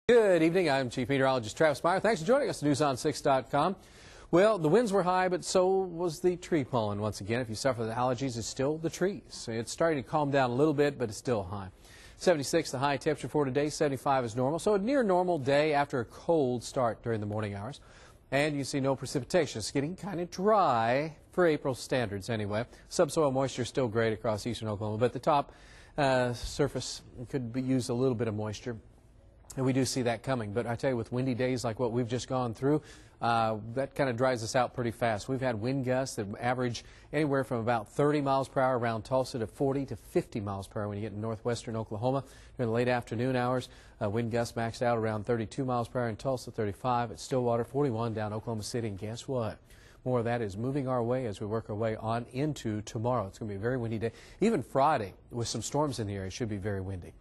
Good evening. I'm Chief Meteorologist Travis Meyer. Thanks for joining us at NewsOn6.com. Well, the winds were high, but so was the tree pollen once again. If you suffer with allergies, it's still the trees. It's starting to calm down a little bit, but it's still high. 76 the high temperature for today, 75 is normal. So a near normal day after a cold start during the morning hours. And you see no precipitation. It's getting kind of dry for April standards anyway. Subsoil moisture is still great across eastern Oklahoma, but the top surface could use a little bit of moisture. And we do see that coming. But I tell you, with windy days like what we've just gone through, that kind of dries us out pretty fast. We've had wind gusts that average anywhere from about 30 miles per hour around Tulsa to 40 to 50 miles per hour when you get in northwestern Oklahoma. During the late afternoon hours, wind gusts maxed out around 32 miles per hour in Tulsa, 35 at Stillwater, 41 down Oklahoma City. And guess what? More of that is moving our way as we work our way on into tomorrow. It's going to be a very windy day. Even Friday, with some storms in the area, should be very windy.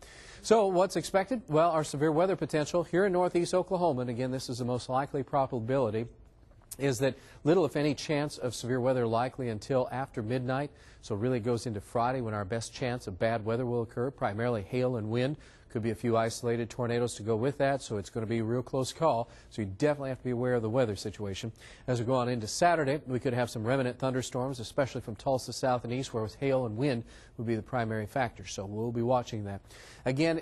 So what's expected? Well, our severe weather potential here in northeast Oklahoma, and again, this is the most likely probability, is that little, if any, chance of severe weather likely until after midnight. So it really goes into Friday when our best chance of bad weather will occur, primarily hail and wind. Could be a few isolated tornadoes to go with that, so it's going to be a real close call. So you definitely have to be aware of the weather situation. As we go on into Saturday, we could have some remnant thunderstorms, especially from Tulsa south and east, where with hail and wind would be the primary factor. So we'll be watching that. Again,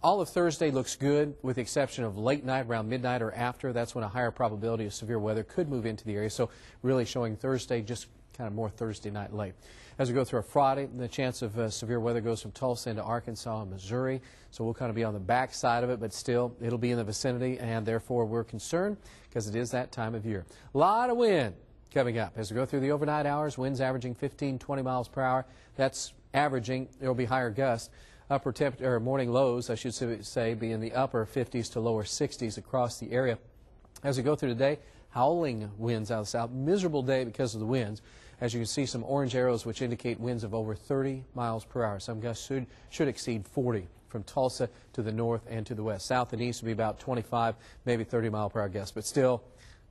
all of Thursday looks good, with the exception of late night, around midnight or after. That's when a higher probability of severe weather could move into the area. So really showing Thursday just kind of more Thursday night late. As we go through our Friday, the chance of severe weather goes from Tulsa into Arkansas and Missouri. So we'll kind of be on the back side of it, but still it'll be in the vicinity, and therefore we're concerned because it is that time of year. A lot of wind coming up. As we go through the overnight hours, winds averaging 15, 20 miles per hour. That's averaging. There will be higher gusts. Upper temperature, or morning lows, I should say, be in the upper 50s to lower 60s across the area. As we go through today, howling winds out of the south. Miserable day because of the winds. As you can see, some orange arrows which indicate winds of over 30 miles per hour. Some gusts should exceed 40 from Tulsa to the north and to the west. South and east will be about 25, maybe 30 mile per hour gusts, but still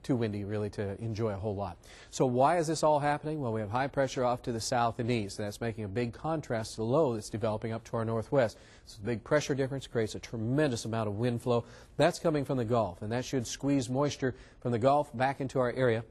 too windy really to enjoy a whole lot. So why is this all happening? Well, we have high pressure off to the south and east, and that's making a big contrast to the low that's developing up to our northwest. So the big pressure difference creates a tremendous amount of wind flow. That's coming from the Gulf, and that should squeeze moisture from the Gulf back into our area.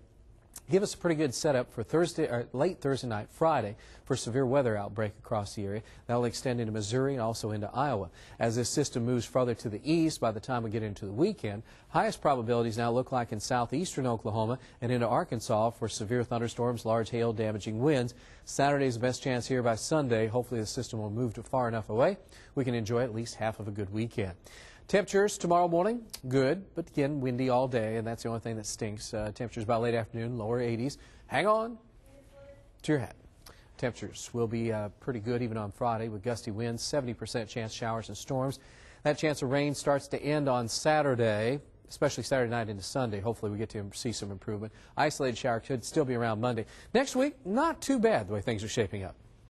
Give us a pretty good setup for Thursday, or late Thursday night, Friday, for severe weather outbreak across the area. That will extend into Missouri and also into Iowa. As this system moves further to the east, by the time we get into the weekend, highest probabilities now look like in southeastern Oklahoma and into Arkansas for severe thunderstorms, large hail, damaging winds. Saturday is the best chance here by Sunday. Hopefully the system will move far enough away we can enjoy at least half of a good weekend. Temperatures tomorrow morning, good, but again, windy all day, and that's the only thing that stinks. Temperatures by late afternoon, lower 80s. Hang on to your hat. Temperatures will be pretty good even on Friday with gusty winds, 70% chance showers and storms. That chance of rain starts to end on Saturday, especially Saturday night into Sunday. Hopefully we get to see some improvement. Isolated shower could still be around Monday. Next week, not too bad the way things are shaping up.